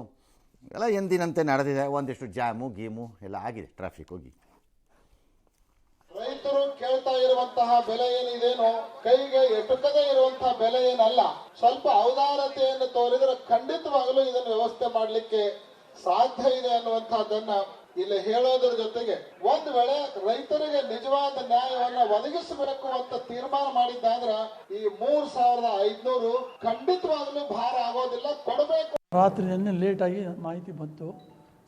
ಎಲ್ಲ ಎಂದಿನಂತೆ ನಡೆದಿದೆ. ಒಂದಿಷ್ಟು ಜಾಮು ಗೀಮು ಎಲ್ಲ ಆಗಿದೆ, ಟ್ರಾಫಿಕ್ ಹೋಗಿ. ರೈತರು ಕೇಳ್ತಾ ಇರುವಂತಹ ಬೆಲೆ ಏನಿದೇನೋ ಕೈಗೆ ಎಟುಕದೇ ಇರುವಂತಹ ಬೆಲೆ ಏನಲ್ಲ. ಸ್ವಲ್ಪ ಔದಾರತೆಯನ್ನು ತೋರಿದ್ರೆ ಖಂಡಿತವಾಗಲೂ ಇದನ್ನು ವ್ಯವಸ್ಥೆ ಮಾಡಲಿಕ್ಕೆ ಸಾಧ್ಯ ಇದೆ ಅನ್ನುವಂತಹದ್ದನ್ನ ಇಲ್ಲಿ ಹೇಳೋದ್ರ ಜೊತೆಗೆ, ಒಂದು ವೇಳೆ ರೈತರಿಗೆ ನಿಜವಾದ ನ್ಯಾಯವನ್ನ ಒದಗಿಸಬೇಕು ಅಂತ ತೀರ್ಮಾನ ಮಾಡಿದ್ದಾದ್ರ ಈ 3,500 ಖಂಡಿತವಾಗಲೂ ಭಾರ ಆಗೋದಿಲ್ಲ, ಕೊಡಬೇಕು. ರಾತ್ರಿ ನಿನ್ನೆ ಲೇಟಾಗಿ ಮಾಹಿತಿ ಬಂತು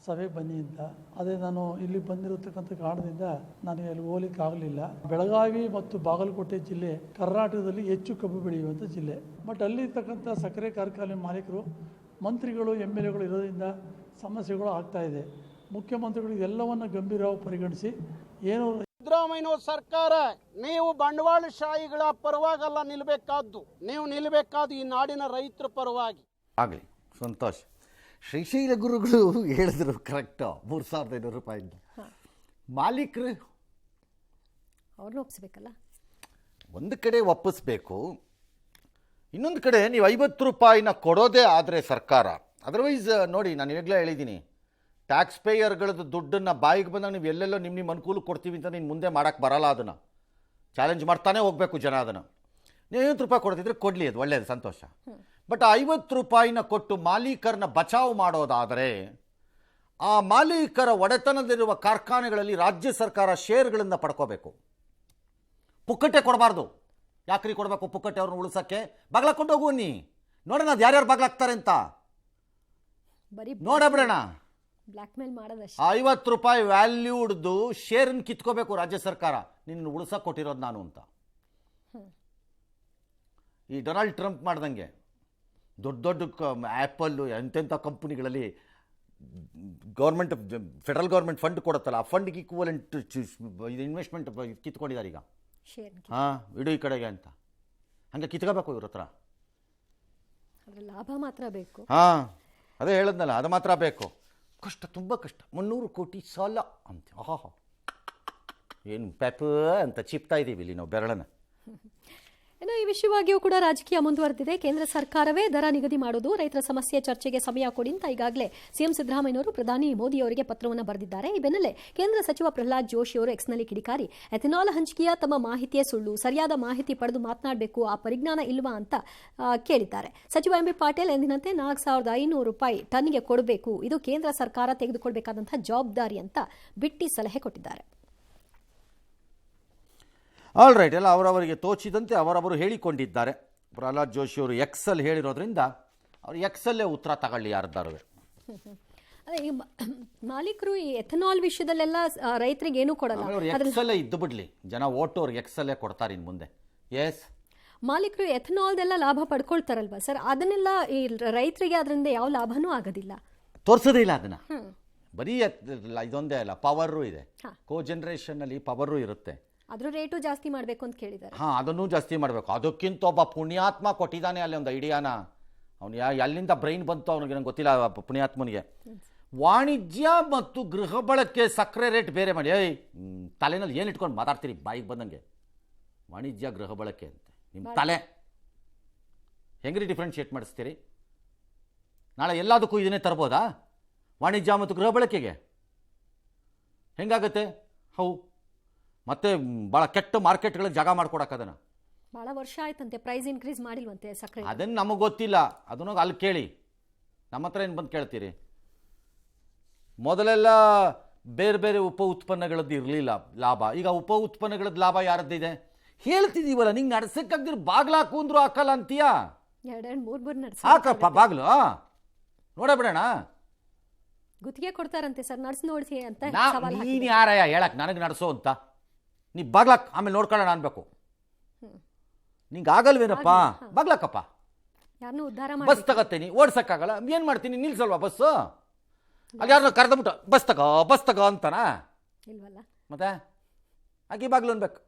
ಸಭೆ ಬನ್ನಿ ಅಂತ. ಅದೇ ನಾನು ಇಲ್ಲಿ ಬಂದಿರತಕ್ಕಂಥ ಕಾರಣದಿಂದ ನನಗೆ ಅಲ್ಲಿ ಹೋಗ್ಲಿಕ್ಕೆ ಆಗಲಿಲ್ಲ. ಬೆಳಗಾವಿ ಮತ್ತು ಬಾಗಲಕೋಟೆ ಜಿಲ್ಲೆ ಕರ್ನಾಟಕದಲ್ಲಿ ಹೆಚ್ಚು ಕಬ್ಬು ಬೆಳೆಯುವಂಥ ಜಿಲ್ಲೆ. ಬಟ್ ಅಲ್ಲಿ ಇರ್ತಕ್ಕಂಥ ಸಕ್ಕರೆ ಕಾರ್ಖಾನೆ ಮಾಲೀಕರು, ಮಂತ್ರಿಗಳು, MLAಗಳು ಇರೋದ್ರಿಂದ ಸಮಸ್ಯೆಗಳು ಆಗ್ತಾ ಇದೆ. ಮುಖ್ಯಮಂತ್ರಿಗಳು ಎಲ್ಲವನ್ನ ಗಂಭೀರವಾಗಿ ಪರಿಗಣಿಸಿ ಏನು ಸಿದ್ದರಾಮಯ್ಯ ಸರ್ಕಾರ, ನೀವು ಬಂಡವಾಳಶಾಹಿಗಳ ಪರವಾಗಲ್ಲ ನಿಲ್ಲಬೇಕಾದ್ದು, ನೀವು ನಿಲ್ಲಬೇಕಾದ್ದು ಈ ನಾಡಿನ ರೈತರ ಪರವಾಗಿ. ಆಗಲಿ, ಸಂತೋಷ. ಶ್ರೀಶೈಲ ಗುರುಗಳು ಹೇಳಿದ್ರು ಕರೆಕ್ಟು, 3,500 ರೂಪಾಯಿ. ಮಾಲೀಕರು ಅವ್ರನ್ನ ಒಪ್ಪಿಸ್ಬೇಕಲ್ಲ, ಒಂದು ಕಡೆ ಒಪ್ಪಿಸ್ಬೇಕು, ಇನ್ನೊಂದು ಕಡೆ ನೀವು 50 ರೂಪಾಯಿನ ಕೊಡೋದೇ ಆದರೆ ಸರ್ಕಾರ. ಅದರ್ವೈಸ್ ನೋಡಿ, ನಾನು ಈಗಲೇ ಹೇಳಿದ್ದೀನಿ, ಟ್ಯಾಕ್ಸ್ ಪೇಯರ್ಗಳದ್ದು ದುಡ್ಡನ್ನು ಬಾಯಿಗೆ ಬಂದಾಗ ನೀವು ಎಲ್ಲೆಲ್ಲೋ ನಿಮ್ಮ ಅನುಕೂಲಕ್ಕೆ ಕೊಡ್ತೀವಿ ಅಂತ ನೀನು ಮುಂದೆ ಮಾಡೋಕ್ಕೆ ಬರಲ್ಲ. ಅದನ್ನು ಚಾಲೆಂಜ್ ಮಾಡ್ತಾನೆ ಹೋಗಬೇಕು ಜನ. ಅದನ್ನು ನೀವು 50 ರೂಪಾಯಿ ಕೊಡ್ತಿದ್ರೆ ಕೊಡಲಿ, ಅದು ಒಳ್ಳೆಯದು, ಸಂತೋಷ. ಬಟ್ 50 ರೂಪಾಯಿನ ಕೊಟ್ಟು ಮಾಲೀಕರನ್ನ ಬಚಾವ್ ಮಾಡೋದಾದರೆ, ಆ ಮಾಲೀಕರ ಒಡೆತನದಲ್ಲಿರುವ ಕಾರ್ಖಾನೆಗಳಲ್ಲಿ ರಾಜ್ಯ ಸರ್ಕಾರ ಶೇರ್ಗಳನ್ನು ಪಡ್ಕೋಬೇಕು. ಪುಕ್ಕಟ್ಟೆ ಕೊಡಬಾರ್ದು. ಯಾಕ್ರಿ ಕೊಡಬೇಕು ಪುಕ್ಕಟ್ಟೆ? ಅವ್ರನ್ನ ಉಳಿಸೋಕ್ಕೆ ಬಾಗ್ಲಾಕೊಂಡು ಹೋಗು, ನೀ ನೋಡೋಣ ಅದು ಯಾರ್ಯಾರು ಬಾಗ್ಲಾಗ್ತಾರೆ ಅಂತ ನೋಡಬಿಡೋಣ. ಬ್ಲ್ಯಾಕ್ ಮೇಲ್ ಮಾಡೋದಷ್ಟೇ. 50 ರೂಪಾಯಿ ವ್ಯಾಲ್ಯೂಡ್ದು ಶೇರನ್ನು ಕಿತ್ಕೋಬೇಕು ರಾಜ್ಯ ಸರ್ಕಾರ, ನಿನ್ನ ಉಳಿಸೋಕೆ ಕೊಟ್ಟಿರೋದು ನಾನು ಅಂತ. ಈ ಡೊನಾಲ್ಡ್ ಟ್ರಂಪ್ ಮಾಡ್ದಂಗೆ ದೊಡ್ಡ ದೊಡ್ಡ ಆ್ಯಪಲ್ಲು ಎಂತೆಂಥ ಕಂಪ್ನಿಗಳಲ್ಲಿ ಗೌರ್ಮೆಂಟ್, ಫೆಡರಲ್ ಗೌರ್ಮೆಂಟ್ ಫಂಡ್ ಕೊಡುತ್ತಲ್ಲ, ಆ ಫಂಡ್ಗೆ ಈಕ್ವಲೆಂಟ್ ಇದು ಇನ್ವೆಸ್ಟ್ಮೆಂಟ್ ಕಿತ್ಕೊಂಡಿದ್ದಾರೆ ಈಗ. ಹಾಂ, ಇಡು ಈ ಕಡೆಗೆ ಅಂತ. ಹಂಗೆ ಕಿತ್ಕೋಬೇಕು ಇವ್ರ ಹತ್ರ. ಲಾಭ ಮಾತ್ರ ಬೇಕು. ಹಾಂ, ಅದೇ ಹೇಳಿದ್ನಲ್ಲ, ಅದು ಮಾತ್ರ ಬೇಕು. ಕಷ್ಟ, ತುಂಬ ಕಷ್ಟ. 300 ಕೋಟಿ ಸಾಲ ಅಂತ. ಆಹಾ, ಏನು ಪ್ಯಾಪ ಅಂತ ಚಿಪ್ತಾ ಇದ್ದೀವಿ ಇಲ್ಲಿ ನಾವು ಬೆರಳನ್ನು. ಇನ್ನು ಈ ವಿಷಯವಾಗಿಯೂ ಕೂಡ ರಾಜಕೀಯ ಮುಂದುವರೆದಿದೆ. ಕೇಂದ್ರ ಸರ್ಕಾರವೇ ದರ ನಿಗದಿ ಮಾಡೋದು, ರೈತರ ಸಮಸ್ಯೆ ಚರ್ಚೆಗೆ ಸಮಯ ಕೊಡಿ ಅಂತ ಈಗಾಗಲೇ ಸಿಎಂ ಸಿದ್ದರಾಮಯ್ಯನವರು ಪ್ರಧಾನಿ ಮೋದಿ ಅವರಿಗೆ ಪತ್ರವನ್ನು ಬರೆದಿದ್ದಾರೆ. ಈ ಬೆನ್ನಲ್ಲೇ ಕೇಂದ್ರ ಸಚಿವ ಪ್ರಹ್ಲಾದ್ ಜೋಶಿ ಅವರು ಎಕ್ಸ್ನಲ್ಲಿ ಕಿಡಿಕಾರಿ, ಎಥೆನಾಲ್ ಹಂಚಿಕೆಯ ತಮ್ಮ ಮಾಹಿತಿಯೇ ಸುಳ್ಳು, ಸರಿಯಾದ ಮಾಹಿತಿ ಪಡೆದು ಮಾತನಾಡಬೇಕು, ಆ ಪರಿಜ್ಞಾನ ಇಲ್ವಾ ಅಂತ ಕೇಳಿದ್ದಾರೆ. ಸಚಿವ ಎಂ ಬಿ ಪಾಟೀಲ್ ಎಂದಿನಂತೆ 4,500 ರೂಪಾಯಿ ಟನ್ಗೆ ಕೊಡಬೇಕು, ಇದು ಕೇಂದ್ರ ಸರ್ಕಾರ ತೆಗೆದುಕೊಳ್ಬೇಕಾದಂತಹ ಜವಾಬ್ದಾರಿ ಅಂತ ಬಿಟ್ಟಿ ಸಲಹೆ ಕೊಟ್ಟಿದ್ದಾರೆ. ಆಲ್ ರೈಟ್, ಎಲ್ಲ ಅವರವರಿಗೆ ತೋಚಿದಂತೆ ಅವರವರು ಹೇಳಿಕೊಂಡಿದ್ದಾರೆ. ಪ್ರಹ್ಲಾದ್ ಜೋಶಿ ಅವರು ಎಕ್ಸಲ್ಲಿ ಹೇಳಿರೋದ್ರಿಂದ ಅವರು ಎಕ್ಸಲ್ಲೇ ಉತ್ತರ ತಗೊಳ್ಳಿ ಯಾರ್ದಾರು. ಅದೇ ಈ ಮಾಲೀಕರು ಈ ಎಥೆನಾಲ್ ವಿಷಯದಲ್ಲೆಲ್ಲ ರೈತರಿಗೆ ಏನೂ ಕೊಡಲ್ಲ, ಎಕ್ಸಲ್ಲೇ ಇದ್ದು ಬಿಡ್ಲಿ, ಜನ ಓಟು ಅವ್ರಿಗೆ ಎಕ್ಸಲ್ಲೇ ಕೊಡ್ತಾರೆ ಇನ್ನು ಮುಂದೆ. ಎಸ್, ಮಾಲೀಕರು ಎಥೆನಾಲ್ದೆಲ್ಲ ಲಾಭ ಪಡ್ಕೊಳ್ತಾರಲ್ವಾ ಸರ್, ಅದನ್ನೆಲ್ಲ ಈ ರೈತರಿಗೆ ಅದರಿಂದ ಯಾವ ಲಾಭನೂ ಆಗೋದಿಲ್ಲ, ತೋರಿಸೋದೇ ಇಲ್ಲ ಅದನ್ನು. ಬರೀ ಇದೊಂದೇ ಅಲ್ಲ, ಪವರು ಇದೆ, ಕೋ ಜನರೇಷನ್ನಲ್ಲಿ ಪವರು ಇರುತ್ತೆ. ಅದ್ರ ರೇಟು ಜಾಸ್ತಿ ಮಾಡಬೇಕು ಅಂತ ಕೇಳಿದ್ದಾರೆ. ಹಾಂ, ಅದನ್ನು ಜಾಸ್ತಿ ಮಾಡಬೇಕು. ಅದಕ್ಕಿಂತ ಒಬ್ಬ ಪುಣ್ಯಾತ್ಮ ಕೊಟ್ಟಿದ್ದಾನೆ ಅಲ್ಲಿ ಒಂದು ಐಡಿಯಾನ. ಅವನು ಎಲ್ಲಿಂದ ಬ್ರೈನ್ ಬಂತು ಅವನಿಗೆ ನಂಗೆ ಗೊತ್ತಿಲ್ಲ, ಪುಣ್ಯಾತ್ಮನಿಗೆ. ವಾಣಿಜ್ಯ ಮತ್ತು ಗೃಹ ಬಳಕೆ ಸಕ್ಕರೆ ರೇಟ್ ಬೇರೆ ಮಾಡಿ. ತಲೆನಲ್ಲಿ ಏನು ಇಟ್ಕೊಂಡು ಮಾತಾಡ್ತೀರಿ ಬಾಯಿಗೆ ಬಂದಂಗೆ? ವಾಣಿಜ್ಯ ಗೃಹ ಬಳಕೆ ಅಂತ ನಿಮ್ಮ ತಲೆ ಹೆಂಗ್ರಿ ಡಿಫ್ರೆನ್ಷಿಯೇಟ್ ಮಾಡಿಸ್ತೀರಿ? ನಾಳೆ ಎಲ್ಲದಕ್ಕೂ ಇದನ್ನೇ ತರ್ಬೋದಾ? ವಾಣಿಜ್ಯ ಮತ್ತು ಗೃಹ ಬಳಕೆಗೆ ಹೆಂಗಾಗತ್ತೆ? ಹೌ ಮತ್ತೆ ಭಾಳ ಕೆಟ್ಟ ಮಾರ್ಕೆಟ್ಗಳಿಗೆ ಜಾಗ ಮಾಡ್ಕೊಡಕ್ಕದನ್ನು. ಭಾಳ ವರ್ಷ ಆಯ್ತಂತೆ ಪ್ರೈಸ್ ಇನ್ಕ್ರೀಸ್ ಮಾಡಿಲ್ವಂತೆ ಸಕ್ಕರೆ. ಅದನ್ನು ನಮಗೆ ಗೊತ್ತಿಲ್ಲ, ಅದನ್ನು ಅಲ್ಲಿ ಕೇಳಿ. ನಮ್ಮ ಹತ್ರ ಏನು ಬಂದು ಕೇಳ್ತೀರಿ? ಮೊದಲೆಲ್ಲ ಬೇರೆ ಬೇರೆ ಉಪ ಉತ್ಪನ್ನಗಳದ್ದು ಇರಲಿಲ್ಲ ಲಾಭ. ಈಗ ಉಪ ಉತ್ಪನ್ನಗಳದ್ದು ಲಾಭ ಯಾರದ್ದಿದೆ? ಹೇಳ್ತಿದ್ದೀವಲ್ಲ, ನಿಂಗೆ ನಡ್ಸಕ್ಕಾಗ್ದಿರ ಬಾಗ್ಲ ಹಾಕುಂದ್ರು ಹಾಕಲ್ಲ ಅಂತೀಯಾ? 2-3 ನಡ್ಸ ಹಾಕಪ್ಪ ಬಾಗ್ಲು, ನೋಡ ಬಿಡೋಣ. ಗುತ್ತಿಗೆ ಕೊಡ್ತಾರಂತೆ ಸರ್, ನಡ್ಸ್ ನೋಡ್ಸಿ ಅಂತ ಸವಾಲ್ ನೀನು ಹಾಕಿದ್ರು. ಯಾರಯ್ಯ ಹೇಳಕ್ ನನಗೆ ನಡೆಸೋ ಅಂತ? ನೀ ಬಾಗ್ಲಾಕ್ ಆಮೇಲೆ ನೋಡ್ಕೊಳ್ಳೋಣ ಅನ್ಬೇಕು. ನಿಂಗೆ ಆಗಲ್ವೇನಪ್ಪ? ಬಾಗ್ಲಾಕಪ್ಪ. ಯಾರನ್ನೂ ಉದ್ಧಾರ ಬಸ್ ಮಾಡಿ ತಗತ್ತೀನಿ, ಓಡ್ಸಕ್ಕಾಗಲ್ಲ, ಏನು ಮಾಡ್ತೀನಿ? ನಿಲ್ಸಲ್ವಾ ಬಸ್ಸು? ಅಲ್ಲಿ ಯಾರನ್ನ ಕರೆದ್ಬಿಟ್ಟು ಬಸ್ ತಗೋ ಅಂತಾನ? ಇಲ್ವಲ್ಲ. ಮತ್ತೆ ಆಗಿ ಬಾಗ್ಲು ಅನ್ಬೇಕು.